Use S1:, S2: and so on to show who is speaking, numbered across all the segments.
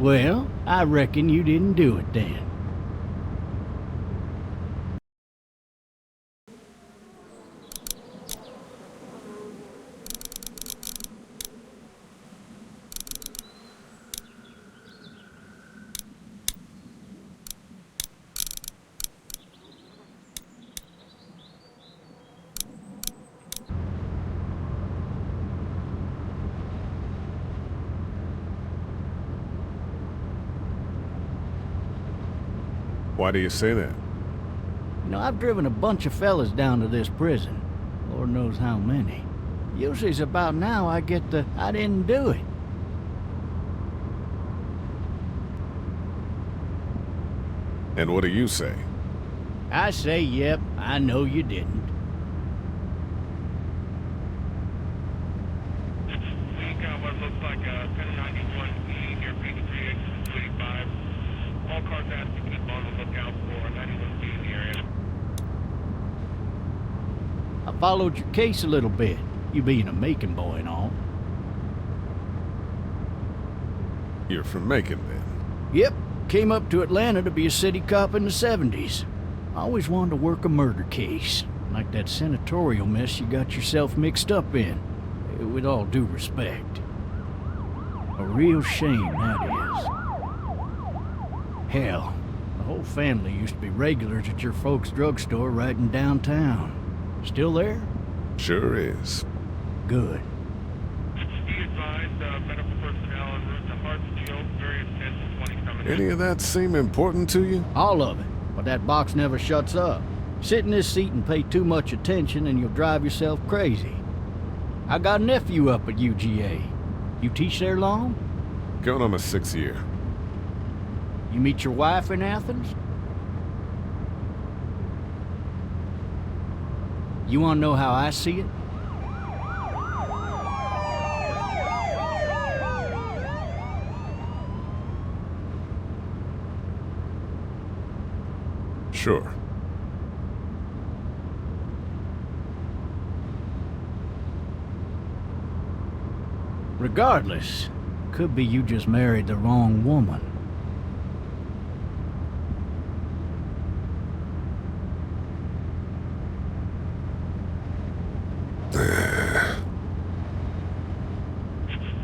S1: Well, I reckon you didn't do it then.
S2: Why do you say that?
S1: You know, I've driven a bunch of fellas down to this prison. Lord knows how many. Usually it's about now I get the, I didn't do it.
S2: And what do you say?
S1: I say, yep, I know you didn't.
S3: We got what looks like a 1091E near P3 exit 285. All cars asked to keep on the lookout for 91B in the area.
S1: I followed your case a little bit, you being a Macon boy and all.
S2: You're from Macon, then?
S1: Yep, came up to Atlanta to be a city cop in the 70s. I always wanted to work a murder case, like that senatorial mess you got yourself mixed up in. With all due respect. A real shame, that is. Hell, the whole family used to be regulars at your folks' drugstore right in downtown. Still there?
S2: Sure is.
S1: Good.
S3: Be advised, medical personnel en route to Hartsfield, various 10 to 20 coming in.
S2: Any of that seem important to you?
S1: All of it. But that box never shuts up. Sit in this seat and pay too much attention and you'll drive yourself crazy. I got a nephew up at UGA. You teach there long?
S2: Going on my 6th year.
S1: You meet your wife in Athens? You want to know how I see it?
S2: Sure.
S1: Regardless, could be you just married the wrong woman.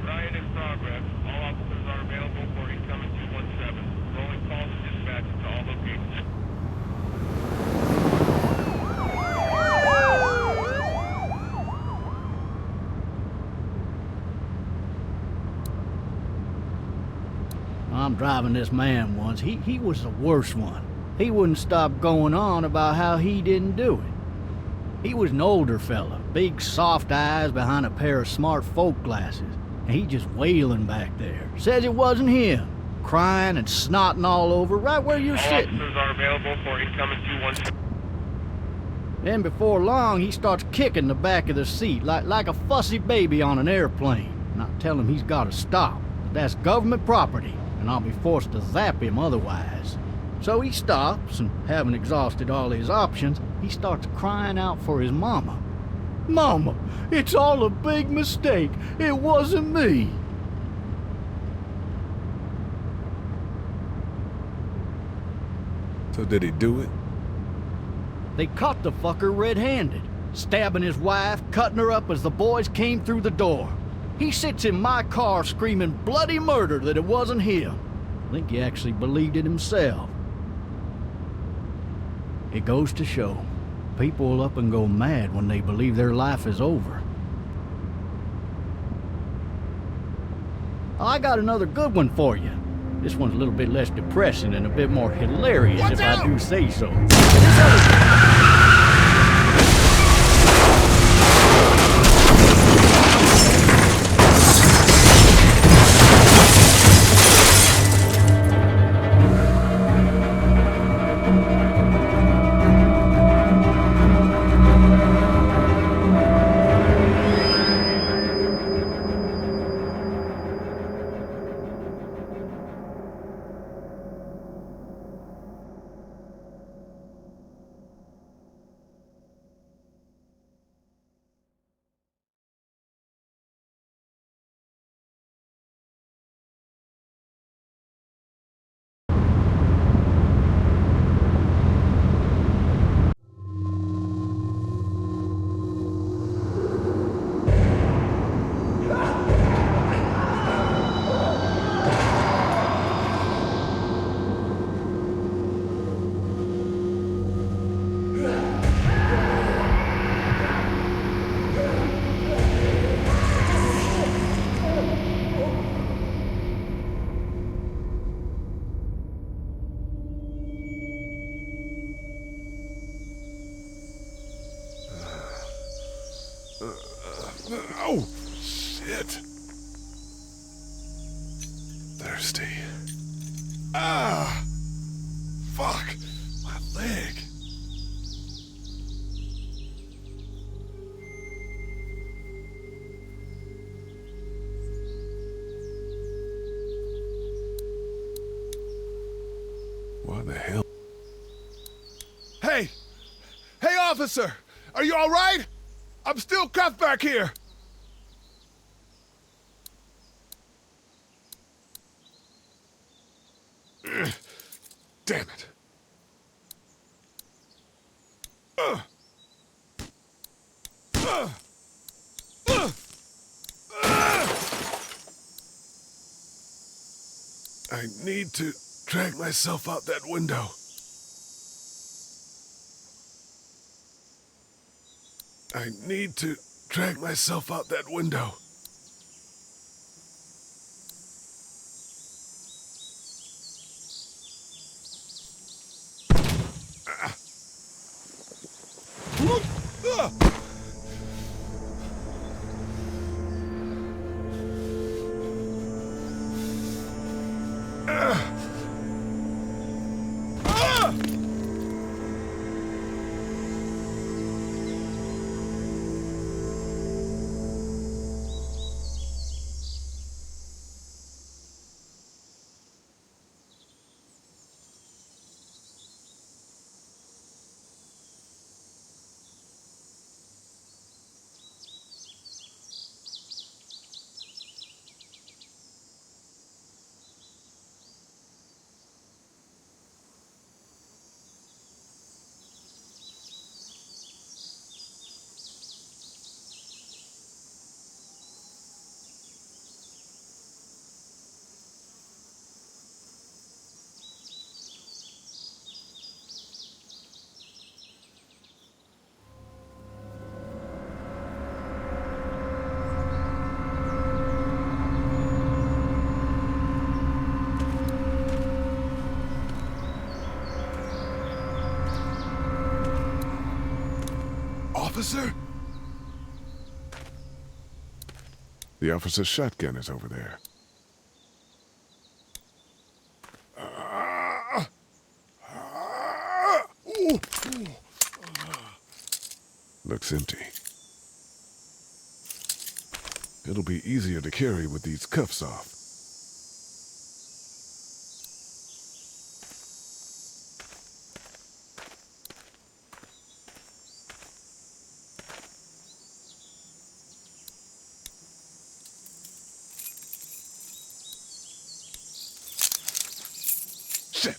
S3: Riot in progress. All officers are available for incoming 217. Rolling calls and dispatches to all locations.
S1: I'm driving this man once. He was the worst one. He wouldn't stop going on about how he didn't do it. He was an older fella, big soft eyes behind a pair of smart folk glasses, and he just wailing back there. Says it wasn't him, crying and snotting all over right where you're
S3: All
S1: sitting.
S3: officers are available for incoming 217.
S1: Then before long, he starts kicking the back of the seat like a fussy baby on an airplane. And I tell him he's got to stop. That's government property, and I'll be forced to zap him otherwise. So he stops, and having exhausted all his options, he starts crying out for his mama. Mama, it's all a big mistake. It wasn't me.
S2: So did he do it?
S1: They caught the fucker red-handed, stabbing his wife, cutting her up as the boys came through the door. He sits in my car screaming bloody murder that it wasn't him. I think he actually believed it himself. It goes to show, people will up and go mad when they believe their life is over. Oh, I got another good one for you. This one's a little bit less depressing and a bit more hilarious, if I do say so.
S2: Oh, shit. Thirsty. Ah! Fuck! My leg. What the hell?
S4: Hey! Hey, officer! Are you all right? I'm still cuffed back here! Damn it. I need to drag myself out that window. I need to drag myself out that window. Officer?
S2: The officer's shotgun is over there. Looks empty. It'll be easier to carry with these cuffs off.
S4: Shit!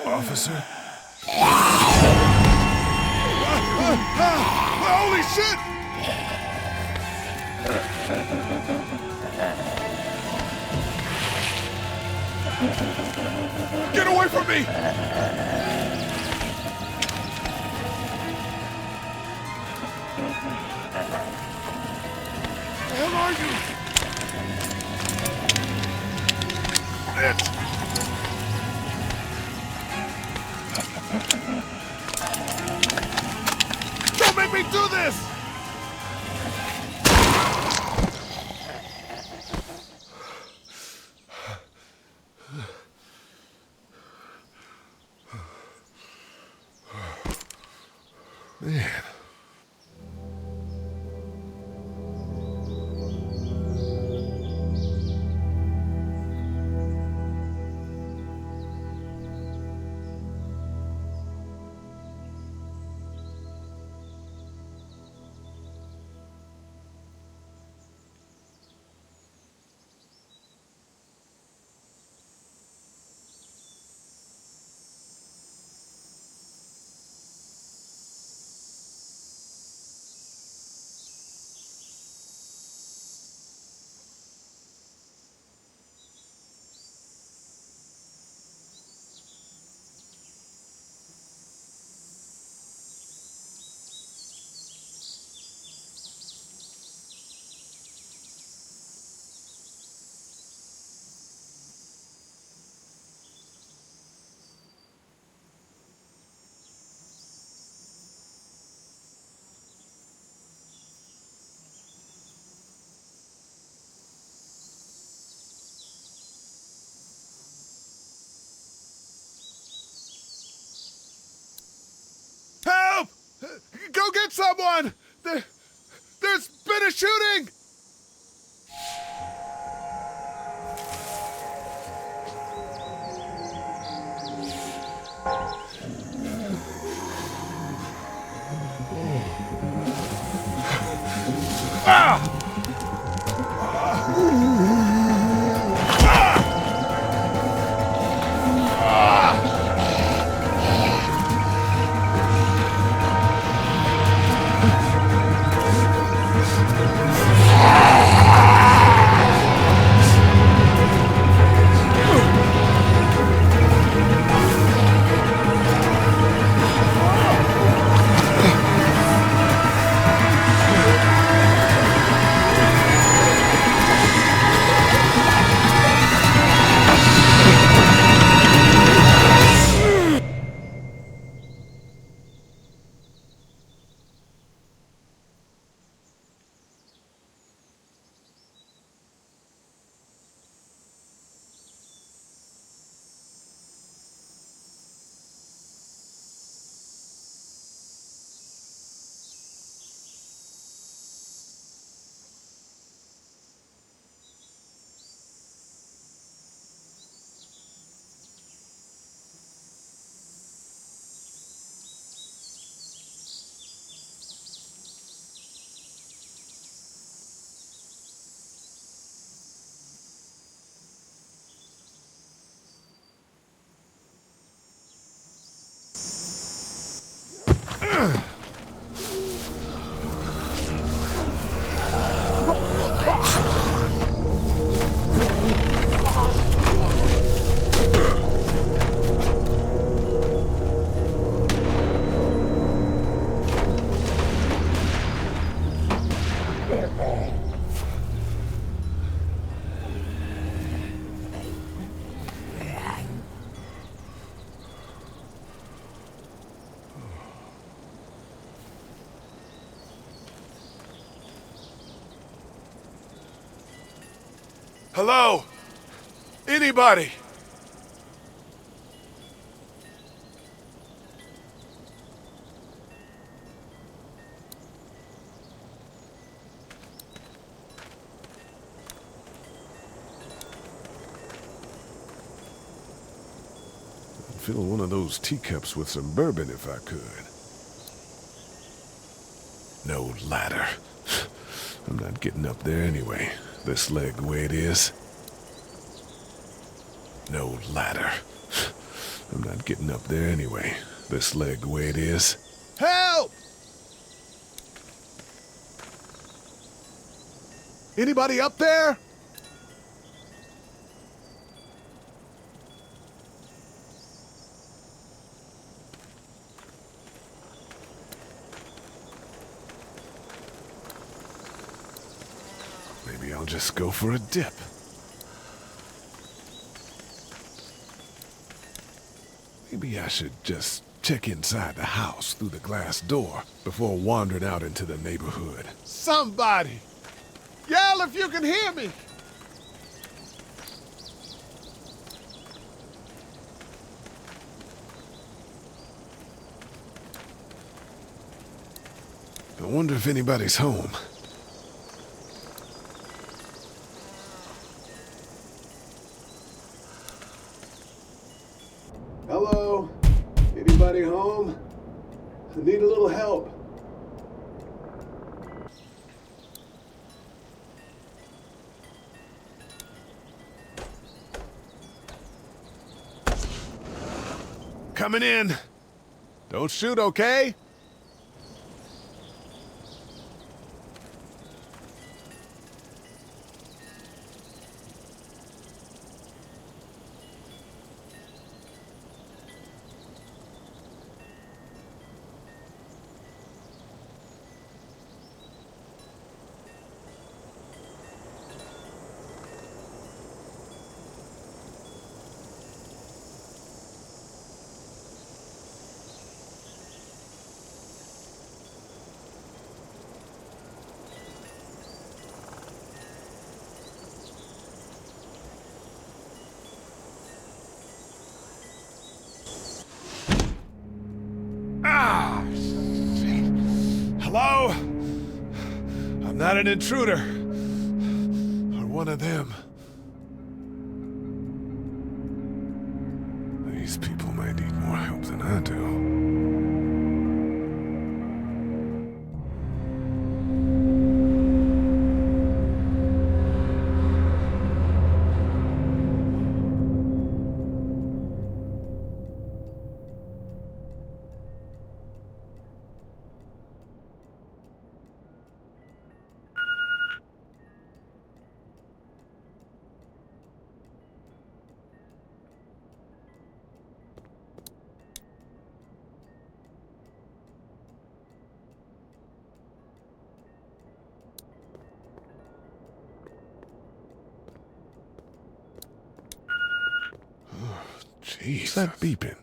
S4: Officer? Holy shit! Get away from me! Where are you? It. Don't make me do this! Man. Get someone! There's been a shooting! Hello? Anybody?
S2: I'd fill one of those teacups with some bourbon if I could. No ladder. I'm not getting up there anyway. This leg the way it is. No ladder. I'm not getting up there anyway. This leg the way it is.
S4: Help! Anybody up there?
S2: Maybe I'll just go for a dip. Maybe I should just check inside the house through the glass door before wandering out into the neighborhood.
S4: Somebody! Yell if you can hear me!
S2: I wonder if anybody's home.
S5: Hello? Anybody home? I need a little help.
S4: Coming in. Don't shoot, okay?
S2: I'm not an intruder. Or one of them. These people may need more help than I do. Jeez, what's that beeping?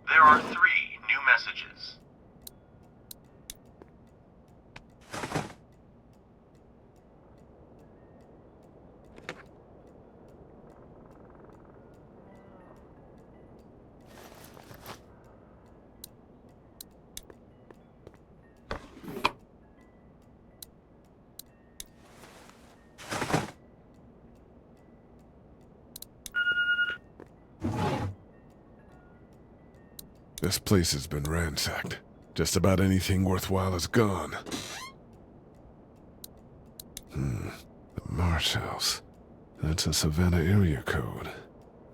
S6: There are 3 new messages.
S2: This place has been ransacked. Just about anything worthwhile is gone. The Marsh House. That's a Savannah area code.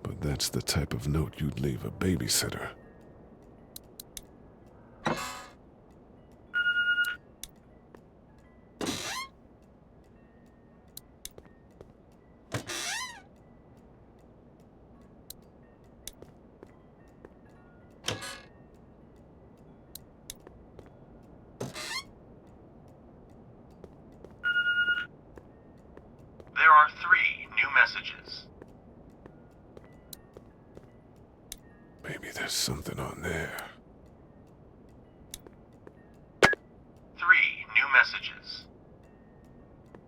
S2: But that's the type of note you'd leave a babysitter.
S6: There are 3 new messages.
S2: Maybe there's something on there.
S6: 3 new messages.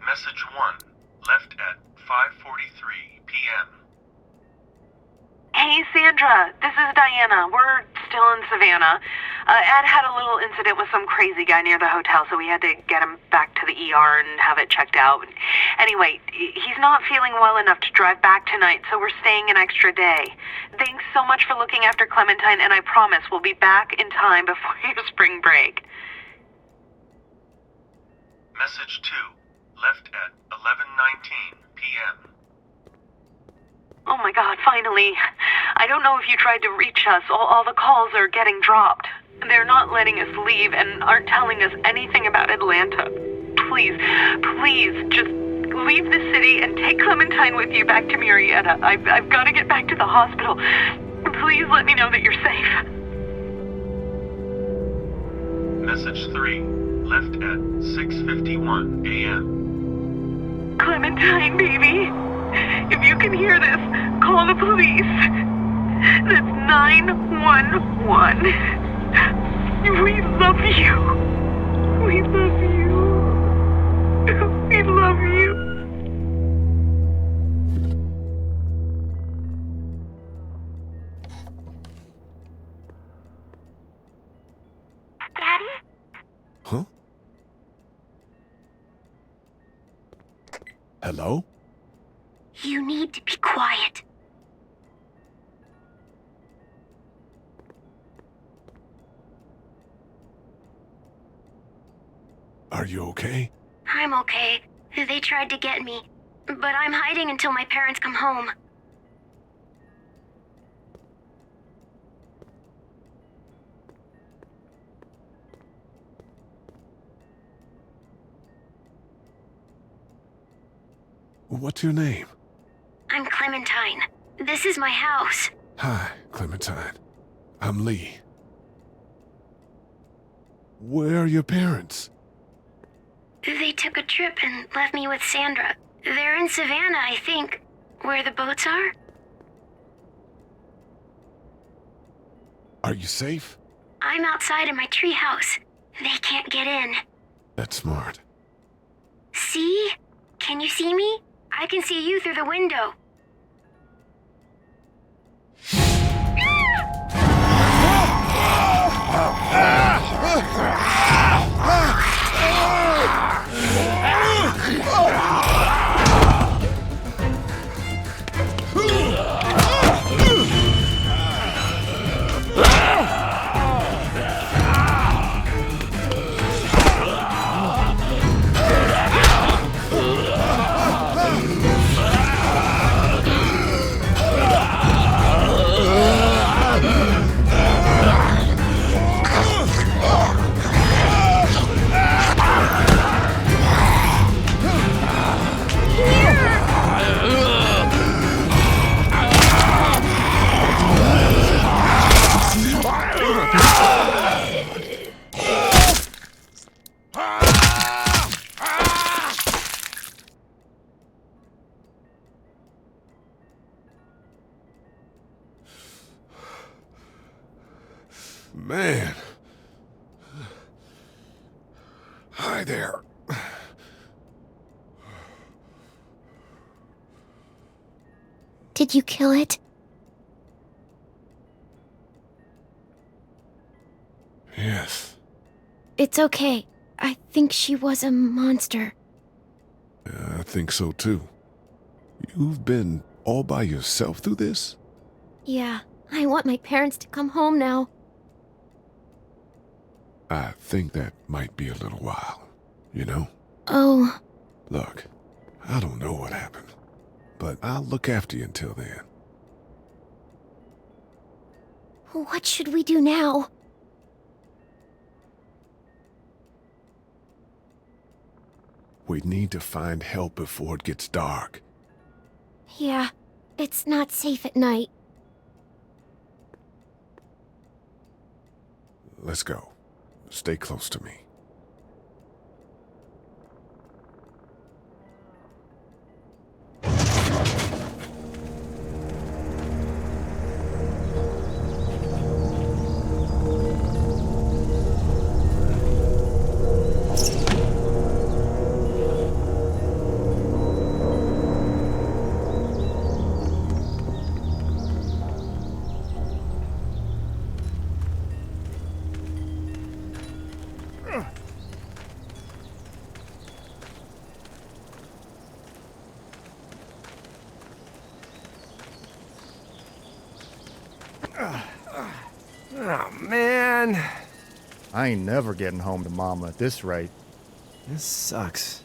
S6: Message 1, left at 5:43 p.m.
S7: Hey, Sandra, this is Diana. We're still in Savannah. Ed had a little incident with some crazy guy near the hotel, so we had to get him back to the ER and have it checked out. Anyway, he's not feeling well enough to drive back tonight, so we're staying an extra day. Thanks so much for looking after Clementine, and I promise we'll be back in time before your spring break.
S6: Message 2, left at 11:19 p.m.
S7: Oh my God, finally. I don't know if you tried to reach us. All the calls are getting dropped. They're not letting us leave and aren't telling us anything about Atlanta. Please, just leave the city and take Clementine with you back to Murrieta. I've got to get back to the hospital. Please let me know that you're safe.
S6: Message 3, left at 6:51 a.m.
S7: Clementine, baby. If you can hear this, call the police. That's 911. We love you. We love you. We love you. Daddy?
S2: Huh? Hello?
S8: You need to be quiet.
S2: Are you okay?
S8: I'm okay. They tried to get me, but I'm hiding until my parents come home.
S2: What's your name?
S8: I'm Clementine. This is my house.
S2: Hi, Clementine. I'm Lee. Where are your parents?
S8: They took a trip and left me with Sandra. They're in Savannah, I think, where the boats are.
S2: Are you safe?
S8: I'm outside in my treehouse. They can't get in.
S2: That's smart.
S8: See? Can you see me? I can see you through the window.
S2: Man. Hi there.
S8: Did you kill it?
S2: Yes.
S8: It's okay. I think she was a monster.
S2: I think so too. You've been all by yourself through this?
S8: Yeah, I want my parents to come home now.
S2: I think that might be a little while, you know?
S8: Oh,
S2: Look, I don't know what happened, but I'll look after you until then.
S8: what should we do now?
S2: We need to find help before it gets dark.
S8: Yeah, it's not safe at night.
S2: Let's go. Stay close to me.
S9: Oh, man.
S10: I ain't never getting home to Mama at this rate.
S9: This sucks.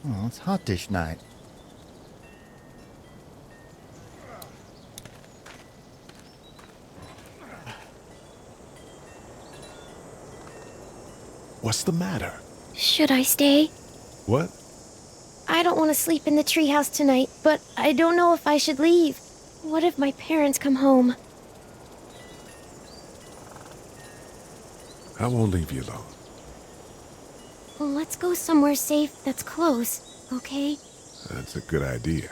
S10: Oh, it's hot dish night.
S2: What's the matter?
S8: Should I stay?
S2: What?
S8: I don't want to sleep in the treehouse tonight, but I don't know if I should leave. What if my parents come home?
S2: I won't leave you alone.
S8: Well, let's go somewhere safe that's close, okay?
S2: That's a good idea.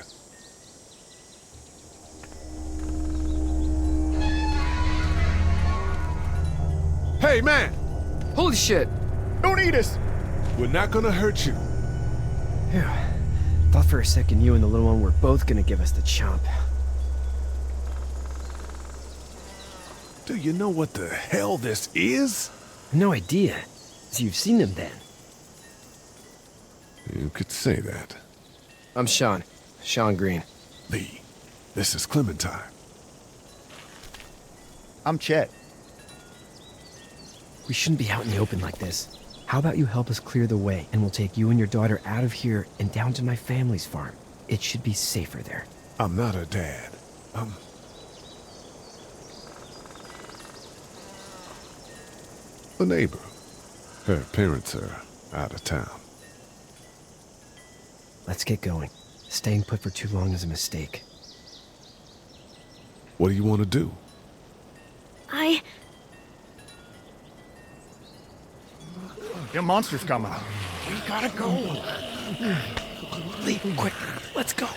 S2: Hey, man!
S9: Holy shit.
S10: Don't eat us!
S2: We're not gonna hurt you.
S9: Phew. Thought for a second you and the little one were both gonna give us the chomp.
S2: Do you know what the hell this is?
S9: No idea. So you've seen them then?
S2: You could say that.
S9: I'm Sean. Sean Green.
S2: Lee, this is Clementine.
S10: I'm Chet.
S9: We shouldn't be out in the open like this. How about you help us clear the way, and we'll take you and your daughter out of here and down to my family's farm. It should be safer there.
S2: I'm not her dad. I'm... the neighbor. Her parents are out of town.
S9: Let's get going. Staying put for too long is a mistake.
S2: What do you want to do?
S10: Them monster's coming.
S9: We gotta go. Lee, quick. Let's go.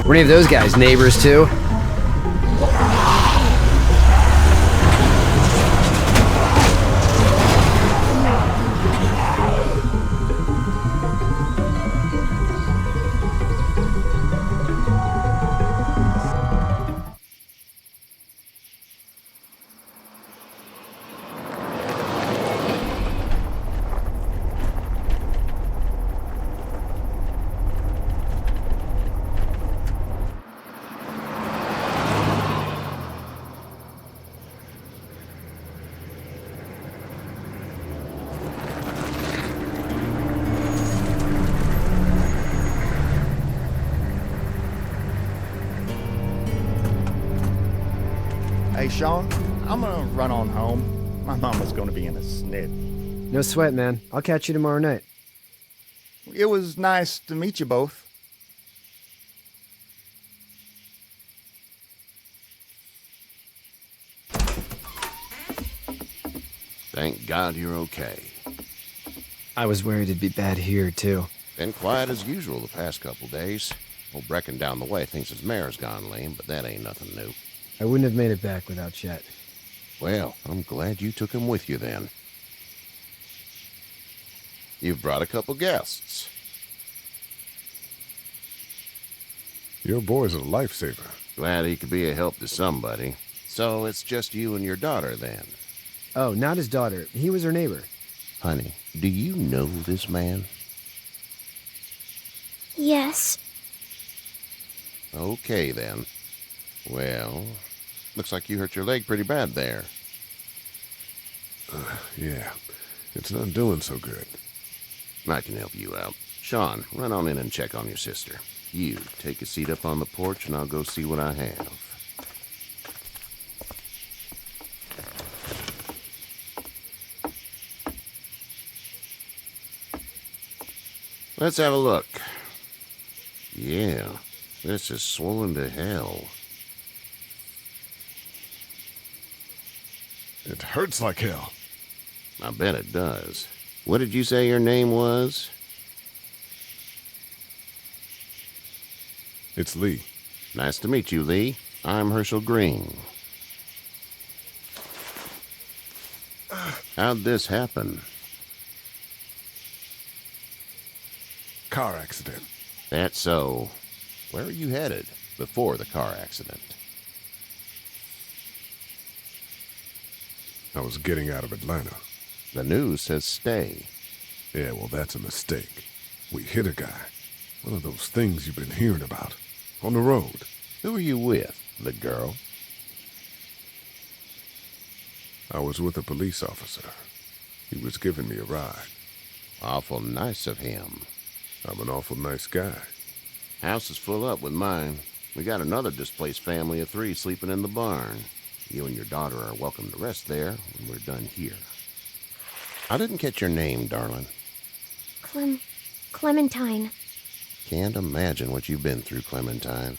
S9: Were any of those guys neighbors too?
S10: Hey, Sean, I'm gonna run on home. My mama's gonna be in a snit.
S9: No sweat, man. I'll catch you tomorrow night.
S10: It was nice to meet you both.
S11: Thank God you're okay.
S9: I was worried it'd be bad here, too.
S11: Been quiet as usual the past couple days. Old Brecken down the way thinks his mare's gone lame, but that ain't nothing new.
S9: I wouldn't have made it back without Chet.
S11: Well, I'm glad you took him with you then. You've brought a couple guests.
S2: Your boy's a lifesaver.
S11: Glad he could be a help to somebody. So it's just you and your daughter then?
S9: Oh, not his daughter. He was her neighbor.
S11: Honey, do you know this man?
S8: Yes.
S11: Okay then. Well, looks like you hurt your leg pretty bad there.
S2: Yeah, it's not doing so good.
S11: I can help you out. Sean, run on in and check on your sister. You, take a seat up on the porch and I'll go see what I have. Let's have a look. Yeah, this is swollen to hell.
S2: It hurts like hell.
S11: I bet it does. What did you say your name was?
S2: It's Lee.
S11: Nice to meet you, Lee. I'm Herschel Green. How'd this happen?
S2: Car accident.
S11: That's so. Where are you headed before the car accident?
S2: I was getting out of Atlanta.
S11: The news says stay.
S2: Yeah, well, that's a mistake. We hit a guy. One of those things you've been hearing about. On the road.
S11: Who are you with? The girl?
S2: I was with a police officer. He was giving me a ride.
S11: Awful nice of him.
S2: I'm an awful nice guy.
S11: House is full up with mine. We got another displaced family of 3 sleeping in the barn. You and your daughter are welcome to rest there when we're done here. I didn't catch your name, darling.
S8: Clementine.
S11: Can't imagine what you've been through, Clementine.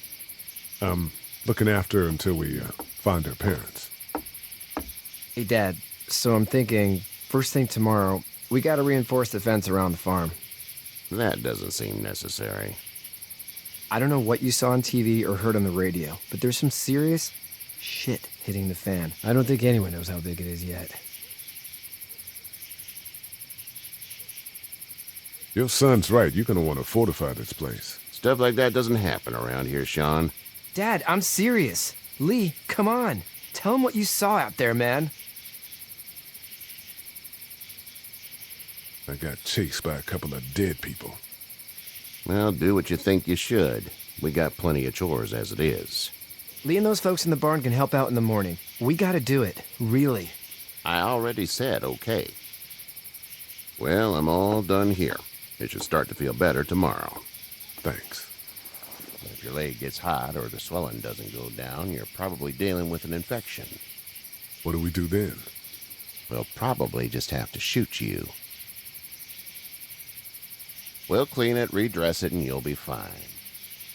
S2: Looking after her until we find her parents.
S9: Hey, Dad. So I'm thinking, first thing tomorrow, we gotta reinforce the fence around the farm.
S11: That doesn't seem necessary.
S9: I don't know what you saw on TV or heard on the radio, but there's some serious shit hitting the fan. I don't think anyone knows how big it is yet.
S2: Your son's right. You're gonna want to fortify this place.
S11: Stuff like that doesn't happen around here, Sean.
S9: Dad, I'm serious. Lee, come on. Tell him what you saw out there, man.
S2: I got chased by a couple of dead people.
S11: Well, do what you think you should. We got plenty of chores as it is.
S9: Lee and those folks in the barn can help out in the morning. We gotta do it. Really.
S11: I already said okay. Well, I'm all done here. It should start to feel better tomorrow.
S2: Thanks.
S11: If your leg gets hot or the swelling doesn't go down, you're probably dealing with an infection.
S2: What do we do then?
S11: We'll probably just have to shoot you. We'll clean it, redress it, and you'll be fine.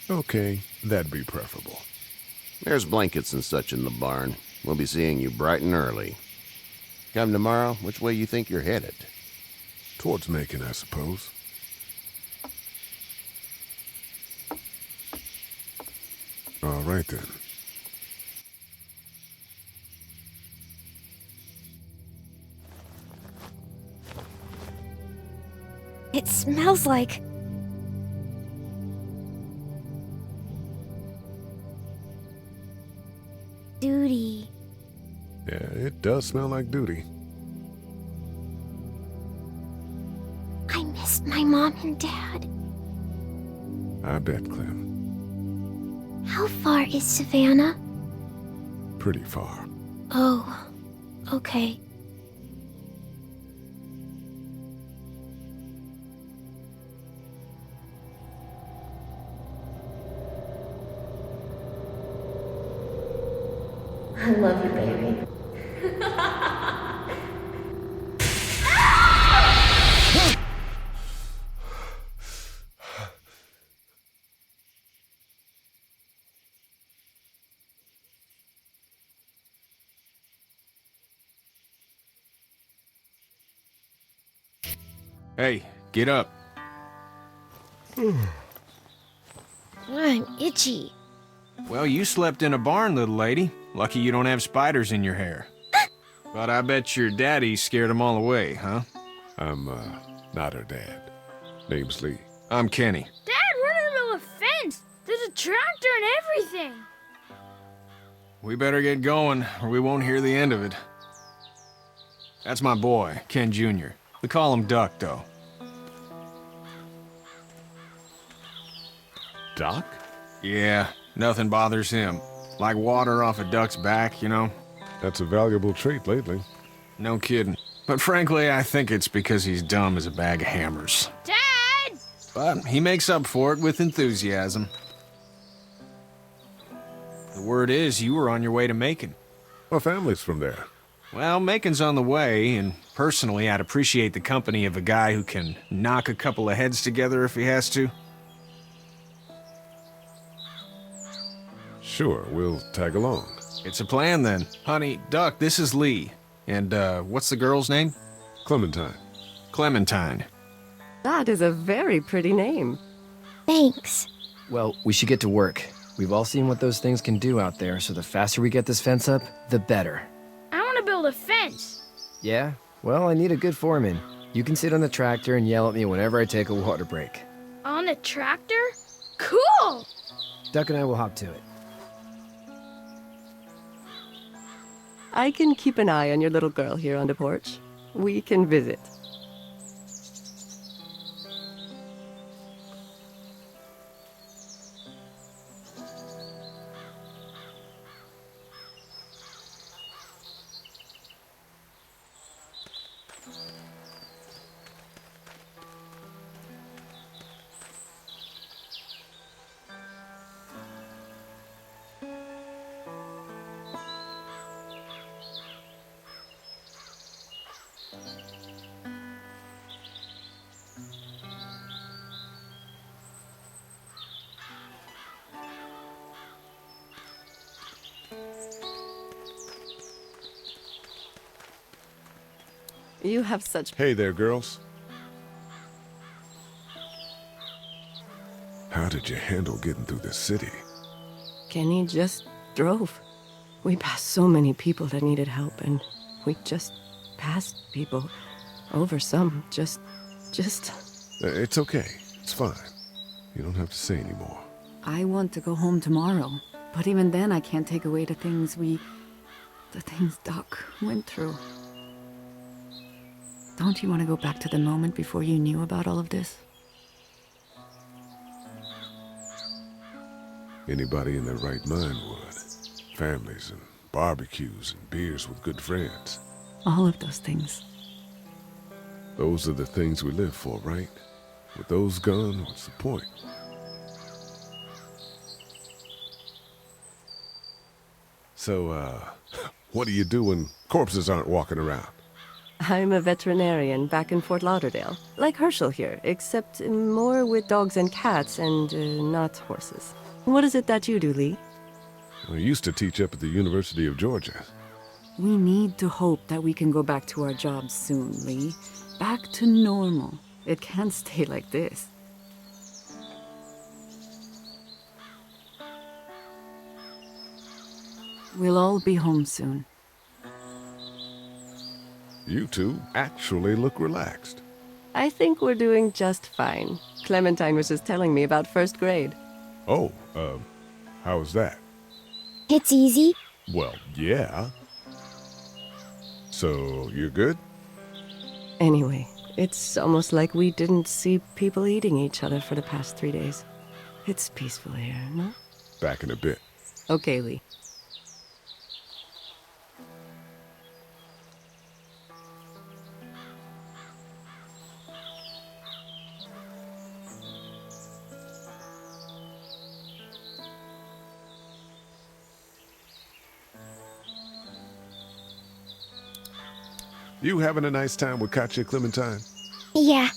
S2: Okay, that'd be preferable.
S11: There's blankets and such in the barn. We'll be seeing you bright and early. Come tomorrow, which way you think you're headed?
S2: Towards Macon, I suppose. All right then.
S8: It smells like... duty.
S2: Yeah, it does smell like duty.
S8: I missed my mom and dad.
S2: I bet, Clem.
S8: How far is Savannah?
S2: Pretty far.
S8: Oh, okay. I love you, baby.
S12: Hey, get up.
S8: I'm itchy.
S12: Well, you slept in a barn, little lady. Lucky you don't have spiders in your hair. But I bet your daddy scared them all away, huh?
S2: I'm, not her dad. Name's Lee.
S12: I'm Kenny.
S13: Dad, we're in the middle of a fence. There's a tractor and everything.
S12: We better get going, or we won't hear the end of it. That's my boy, Ken Jr. We call him Duck, though.
S2: Doc?
S12: Yeah, nothing bothers him. Like water off a duck's back, you know?
S2: That's a valuable trait lately.
S12: No kidding. But frankly, I think it's because he's dumb as a bag of hammers.
S13: Dad!
S12: But he makes up for it with enthusiasm. The word is you were on your way to Macon.
S2: Our family's from there.
S12: Well, Macon's on the way, and personally, I'd appreciate the company of a guy who can knock a couple of heads together if he has to.
S2: Sure, we'll tag along.
S12: It's a plan, then. Honey, Duck, this is Lee. And, what's the girl's name?
S2: Clementine.
S12: Clementine.
S14: That is a very pretty name.
S8: Thanks.
S9: Well, we should get to work. We've all seen what those things can do out there, so the faster we get this fence up, the better.
S13: I want to build a fence.
S9: Yeah? Well, I need a good foreman. You can sit on the tractor and yell at me whenever I take a water break.
S13: On the tractor? Cool!
S9: Duck and I will hop to it.
S14: I can keep an eye on your little girl here on the porch. We can visit. You have such...
S2: Hey there, girls. How did you handle getting through the city?
S14: Kenny just drove. We passed so many people that needed help, and we just passed people. Over some, just...
S2: It's okay. It's fine. You don't have to say anymore.
S15: I want to go home tomorrow, but even then I can't take away the things Doc went through. Don't you want to go back to the moment before you knew about all of this?
S2: Anybody in their right mind would. Families and barbecues and beers with good friends.
S15: All of those things.
S2: Those are the things we live for, right? With those gone, what's the point? So, what do you do when corpses aren't walking around?
S14: I'm a veterinarian back in Fort Lauderdale. Like Herschel here, except more with dogs and cats and not horses. What is it that you do, Lee?
S2: I used to teach up at the University of Georgia.
S15: We need to hope that we can go back to our jobs soon, Lee. Back to normal. It can't stay like this. We'll all be home soon.
S2: You two actually look relaxed.
S14: I think we're doing just fine. Clementine was just telling me about first grade.
S2: Oh, how's that?
S8: It's easy.
S2: Well, yeah. So, you're good?
S14: Anyway, it's almost like we didn't see people eating each other for the past 3 days. It's peaceful here, no?
S2: Back in a bit.
S14: Okay, Lee.
S2: You having a nice time with Katya, Clementine?
S8: Yeah.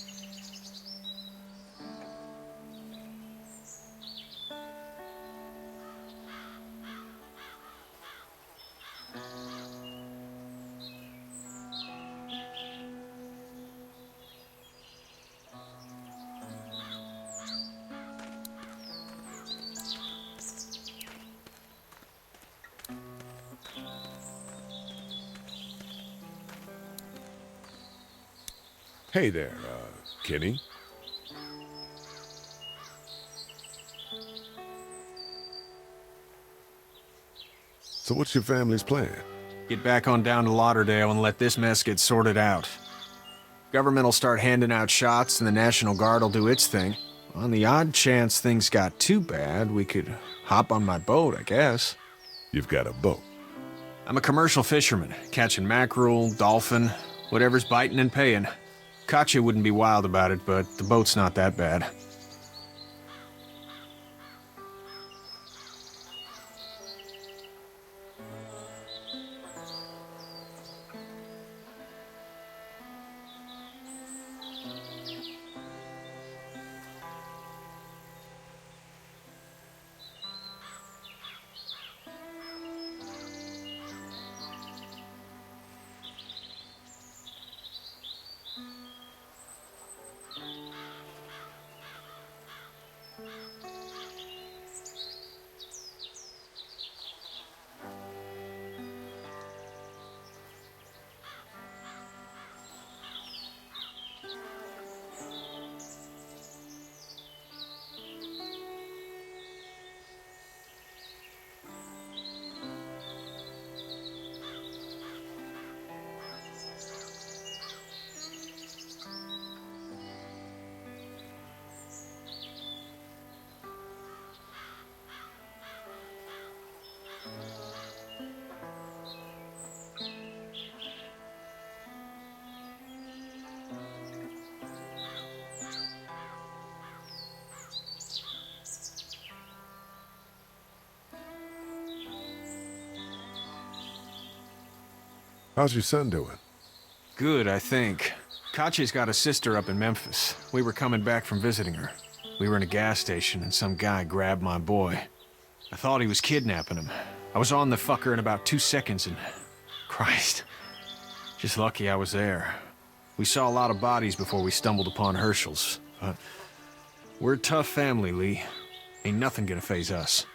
S2: Hey there, Kenny. So what's your family's plan?
S12: Get back on down to Lauderdale and let this mess get sorted out. Government will start handing out shots and the National Guard will do its thing. On the odd chance things got too bad, we could hop on my boat, I guess.
S2: You've got a boat?
S12: I'm a commercial fisherman, catching mackerel, dolphin, whatever's biting and paying. Katya wouldn't be wild about it, but the boat's not that bad.
S2: How's your son doing?
S12: Good, I think. Katya's got a sister up in Memphis. We were coming back from visiting her. We were in a gas station and some guy grabbed my boy. I thought he was kidnapping him. I was on the fucker in about 2 seconds and... Christ. Just lucky I was there. We saw a lot of bodies before we stumbled upon Hershel's. But we're a tough family, Lee. Ain't nothing gonna faze us.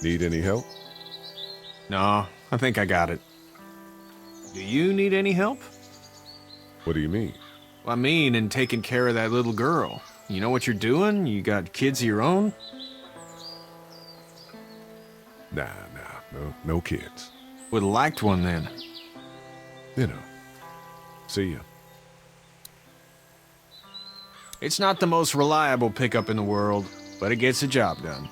S2: Need any help?
S12: No, I think I got it. Do you need any help?
S2: What do you mean?
S12: I mean, in taking care of that little girl. You know what you're doing? You got kids of your own?
S2: Nah, no kids.
S12: Would've liked one then.
S2: You know. See ya.
S12: It's not the most reliable pickup in the world, but it gets the job done.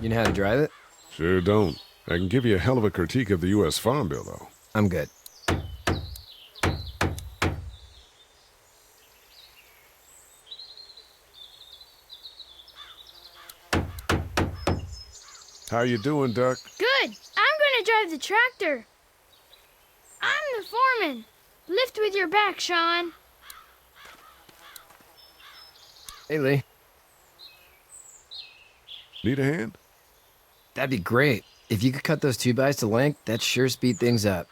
S9: You know how to drive it?
S2: Sure don't. I can give you a hell of a critique of the U.S. Farm Bill, though.
S9: I'm good.
S2: How you doing, Duck?
S13: Good. I'm gonna drive the tractor. I'm the foreman. Lift with your back, Sean.
S9: Hey, Lee.
S2: Need a hand?
S9: That'd be great. If you could cut those 2x to length, that'd sure speed things up.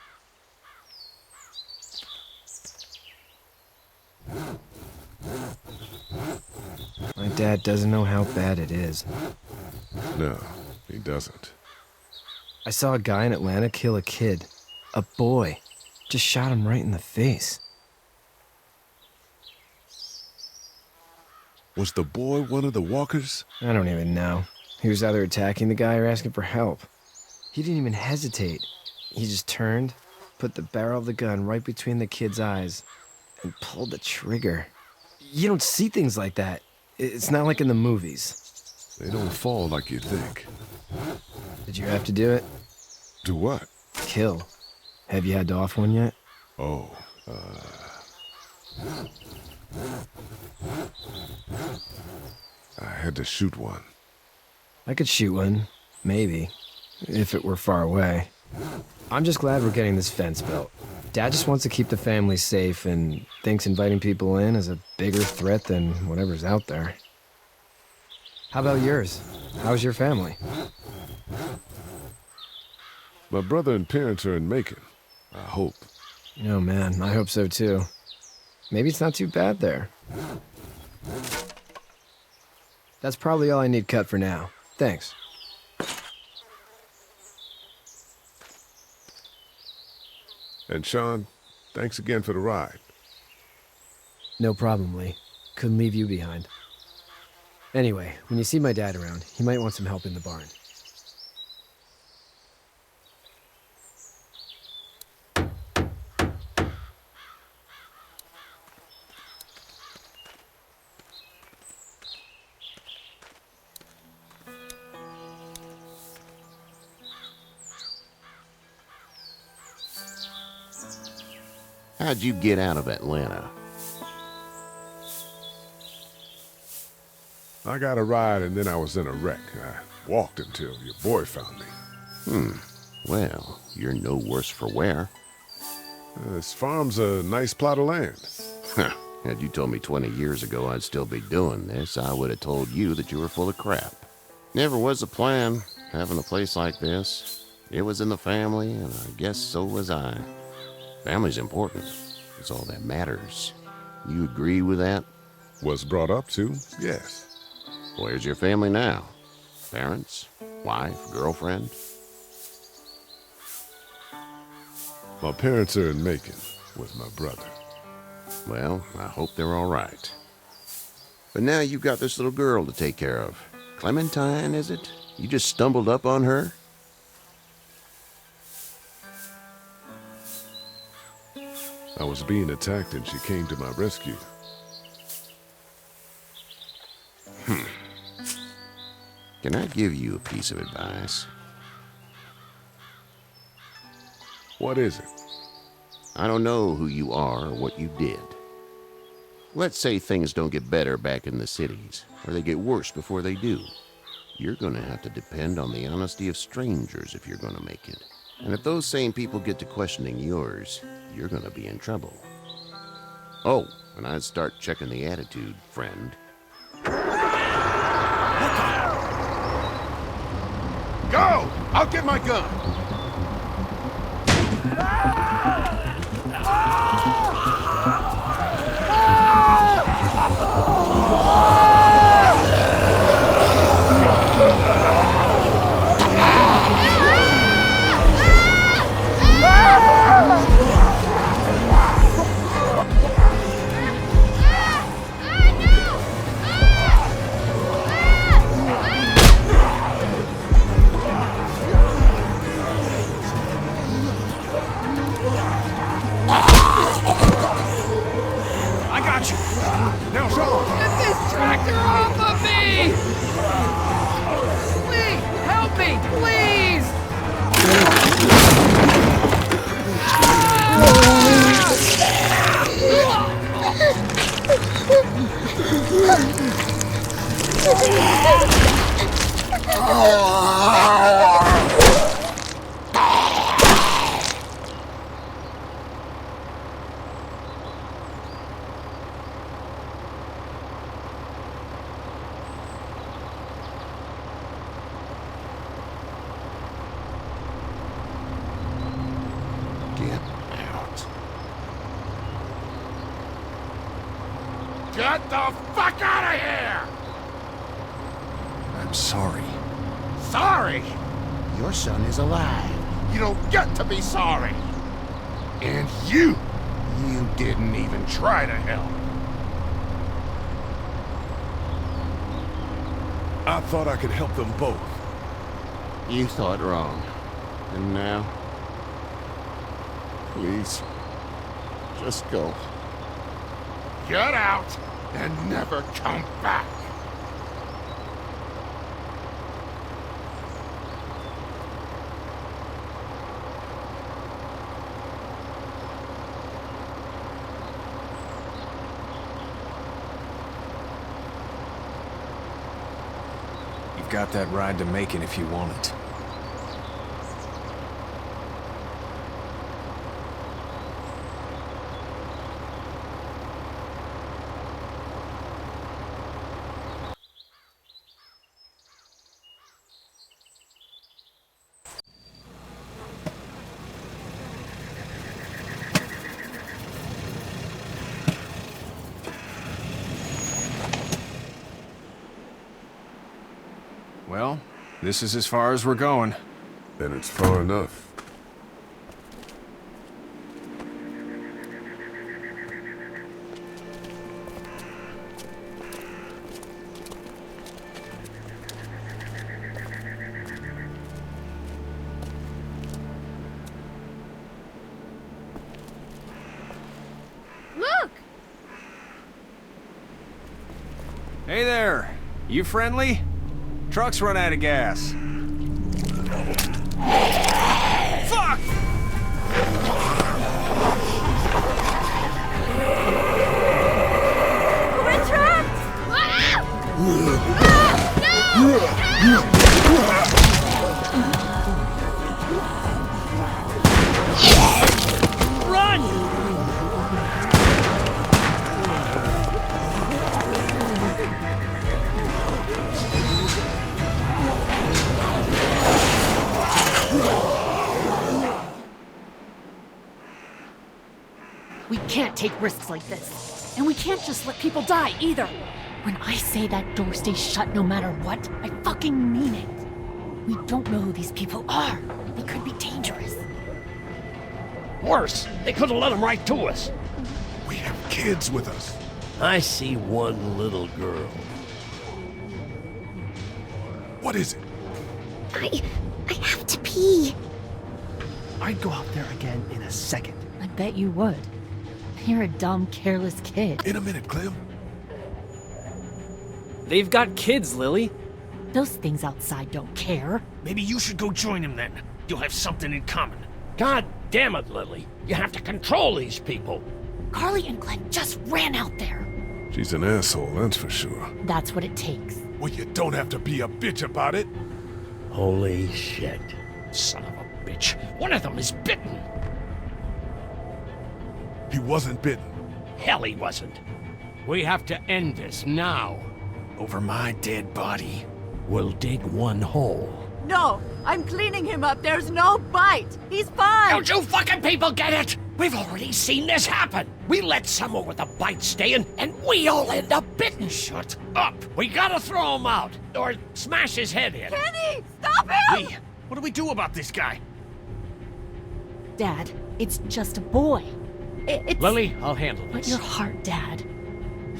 S9: My dad doesn't know how bad it is.
S2: No, he doesn't.
S9: I saw a guy in Atlanta kill a kid. A boy. Just shot him right in the face.
S2: Was the boy one of the walkers?
S9: I don't even know. He was either attacking the guy or asking for help. He didn't even hesitate. He just turned, put the barrel of the gun right between the kid's eyes, and pulled the trigger. You don't see things like that. It's not like in the movies.
S2: They don't fall like you think.
S9: Did you have to do it?
S2: Do what?
S9: Kill. Have you had to off one yet?
S2: Oh, I had to shoot one.
S9: I could shoot one, maybe, if it were far away. I'm just glad we're getting this fence built. Dad just wants to keep the family safe and thinks inviting people in is a bigger threat than whatever's out there. How about yours? How's your family?
S2: My brother and parents are in Macon. I hope.
S9: Oh man, I hope so too. Maybe it's not too bad there. That's probably all I need cut for now. Thanks.
S2: And Sean, thanks again for the ride.
S9: No problem, Lee. Couldn't leave you behind. Anyway, when you see my dad around, he might want some help in the barn.
S11: How'd you get out of Atlanta?
S2: I got a ride and then I was in a wreck. I walked until your boy found me.
S11: Well, you're no worse for wear.
S2: This farm's a nice plot of land.
S11: Had you told me 20 years ago I'd still be doing this, I would have told you that you were full of crap. Never was a plan, having a place like this. It was in the family, and I guess so was I. Family's important. It's all that matters. You agree with that?
S2: Was brought up to, yes.
S11: Where's your family now? Parents? Wife? Girlfriend?
S2: My parents are in Macon with my brother.
S11: Well, I hope they're all right. But now you've got this little girl to take care of. Clementine, is it? You just stumbled up on her?
S2: I was being attacked and she came to my rescue.
S11: Can I give you a piece of advice?
S2: What is it?
S11: I don't know who you are or what you did. Let's say things don't get better back in the cities, or they get worse before they do. You're gonna have to depend on the honesty of strangers if you're gonna make it. And if those same people get to questioning yours, you're gonna be in trouble. Oh, and I'd start checking the attitude, friend.
S4: Go! I'll get my gun! Now, Sean!
S16: Get this tractor off of me! Please, help me, please!
S4: Get the fuck out of here!
S12: I'm sorry.
S4: Sorry? Your son is alive. You don't get to be sorry. And you didn't even try to help.
S2: I thought I could help them both.
S11: You thought wrong. And now? Please, just go.
S4: Get out and never come back.
S12: You've got that ride to Macon if you want it. Well, this is as far as we're going.
S2: Then it's far enough.
S13: Look!
S12: Hey there! You friendly? Truck's run out of gas. Fuck!
S13: We're trapped!
S17: We can't take risks like this. And we can't just let people die, either. When I say that door stays shut no matter what, I fucking mean it. We don't know who these people are. They could be dangerous.
S18: Worse, they could have let them right to us.
S2: We have kids with us.
S18: I see one little girl.
S2: What is it?
S8: I have to pee.
S18: I'd go out there again in a second.
S17: I bet you would. You're a dumb, careless kid.
S2: In a minute, Clem.
S19: They've got kids, Lily.
S17: Those things outside don't care.
S18: Maybe you should go join them then. You'll have something in common. God damn it, Lily. You have to control these people.
S17: Carly and Glenn just ran out there.
S2: She's an asshole, that's for sure.
S17: That's what it takes.
S2: Well, you don't have to be a bitch about it.
S18: Holy shit. Son of a bitch. One of them is bitten.
S2: He wasn't bitten.
S18: Hell, he wasn't. We have to end this now.
S12: Over my dead body.
S18: We'll dig one hole.
S14: No, I'm cleaning him up. There's no bite. He's fine.
S18: Don't you fucking people get it? We've already seen this happen. We let someone with a bite stay in, and we all end up bitten. Shut up. We gotta throw him out, or smash his head in.
S14: Kenny, stop him!
S18: Lee, what do we do about this guy?
S17: Dad, it's just a boy. It's...
S18: Lily, I'll handle
S17: But
S18: this.
S17: your heart, Dad.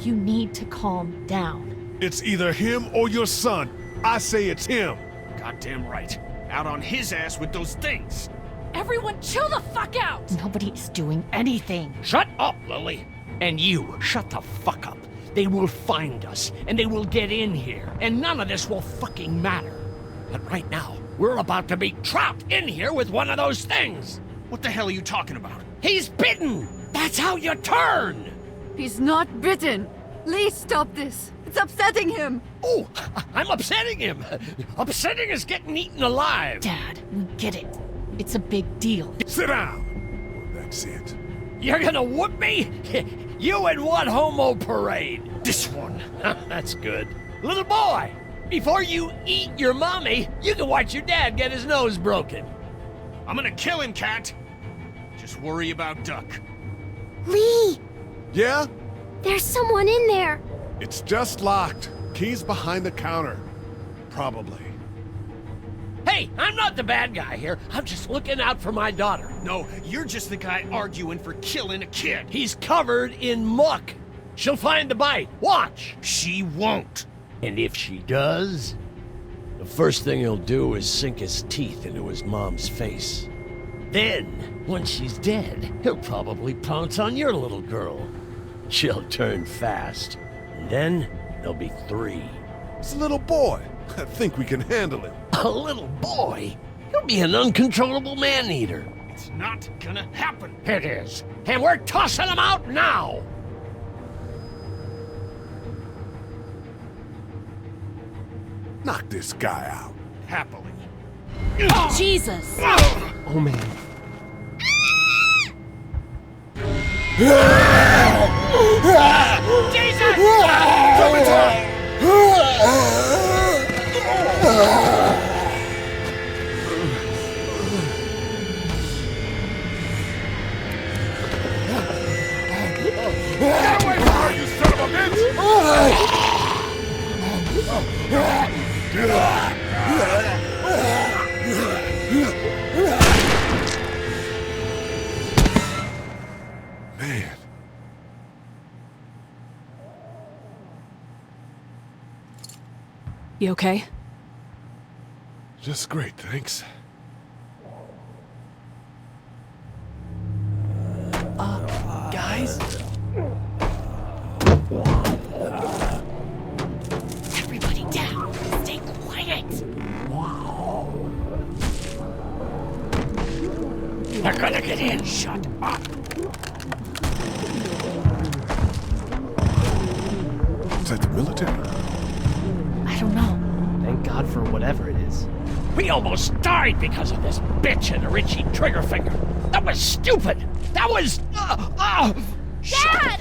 S17: You need to calm down.
S2: It's either him or your son. I say it's him.
S18: Goddamn right. Out on his ass with those things.
S17: Everyone chill the fuck out! Nobody's doing anything.
S18: Shut up, Lily. And you, shut the fuck up. They will find us, and they will get in here, and none of this will fucking matter. But right now, we're about to be trapped in here with one of those things.
S12: What the hell are you talking about?
S18: He's bitten! That's how you turn!
S14: He's not bitten. Lee, stop this. It's upsetting him.
S18: Oh, I'm upsetting him. Upsetting is getting eaten alive.
S17: Dad, we get it. It's a big deal.
S2: Sit down. Well, that's it.
S18: You're gonna whoop me? You in what homo parade? This one. That's good. Little boy, before you eat your mommy, you can watch your dad get his nose broken.
S12: I'm gonna kill him, Cat. Just worry about Duck.
S8: Lee!
S2: Yeah?
S8: There's someone in there.
S2: It's just locked. Key's behind the counter. Probably.
S18: Hey, I'm not the bad guy here. I'm just looking out for my daughter.
S12: No, you're just the guy arguing for killing a kid.
S18: He's covered in muck. She'll find the bite. Watch.
S12: She won't.
S18: And if she does, the first thing he'll do is sink his teeth into his mom's face. Then, once she's dead, he'll probably pounce on your little girl. She'll turn fast. And then, there'll be 3.
S2: It's a little boy. I think we can handle him.
S18: A little boy? He'll be an uncontrollable man-eater.
S12: It's not gonna happen.
S18: It is. And we're tossing him out now!
S2: Knock this guy out.
S12: Happily.
S17: Jesus!
S19: Oh, man.
S18: Jesus!
S4: Get away from her, you son of a bitch!
S2: Man.
S17: You okay?
S2: Just great, thanks.
S17: Guys?
S7: Everybody down. Stay quiet.
S18: They're gonna get in. Shut up.
S2: Is that the military?
S7: I don't know.
S19: Thank God for whatever it is.
S18: We almost died because of this bitch and Richie Triggerfinger. That was stupid. That was...
S8: Dad!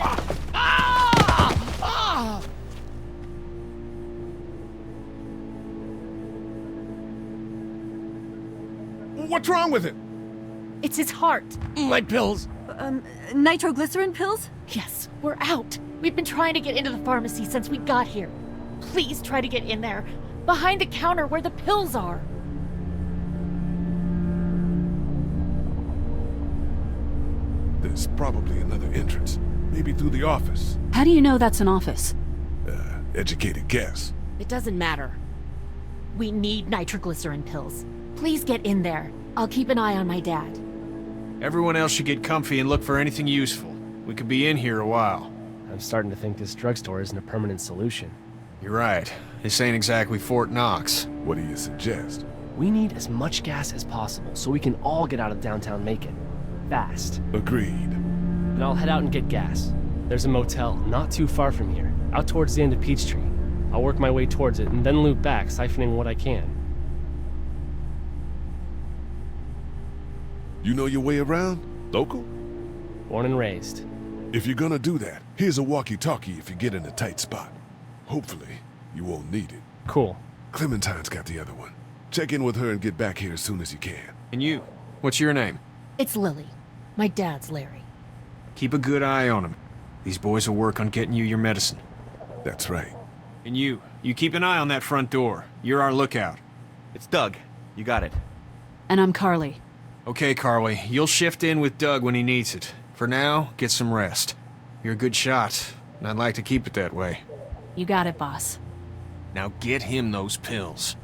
S2: What's wrong with it?
S17: It's his heart.
S18: My pills.
S17: Nitroglycerin pills?
S7: Yes, we're out. We've been trying to get into the pharmacy since we got here. Please try to get in there. Behind the counter where the pills are.
S2: There's probably another entrance. Maybe through the office.
S15: How do you know that's an office?
S2: Educated guess.
S7: It doesn't matter. We need nitroglycerin pills. Please get in there. I'll keep an eye on my dad.
S12: Everyone else should get comfy and look for anything useful. We could be in here a while.
S19: I'm starting to think this drugstore isn't a permanent solution.
S12: You're right. This ain't exactly Fort Knox.
S2: What do you suggest?
S19: We need as much gas as possible so we can all get out of downtown Macon. Fast.
S2: Agreed.
S19: Then I'll head out and get gas. There's a motel not too far from here, out towards the end of Peachtree. I'll work my way towards it and then loop back, siphoning what I can.
S2: You know your way around? Local?
S19: Born and raised.
S2: If you're gonna do that, here's a walkie-talkie if you get in a tight spot. Hopefully, you won't need it.
S19: Cool.
S2: Clementine's got the other one. Check in with her and get back here as soon as you can.
S12: And you? What's your name?
S7: It's Lily. My dad's Larry.
S12: Keep a good eye on him. These boys will work on getting you your medicine.
S2: That's right.
S12: And you keep an eye on that front door. You're our lookout.
S20: It's Doug. You got it.
S15: And I'm Carly.
S12: Okay, Carly. You'll shift in with Doug when he needs it. For now, get some rest. You're a good shot, and I'd like to keep it that way.
S17: You got it, boss.
S12: Now get him those pills.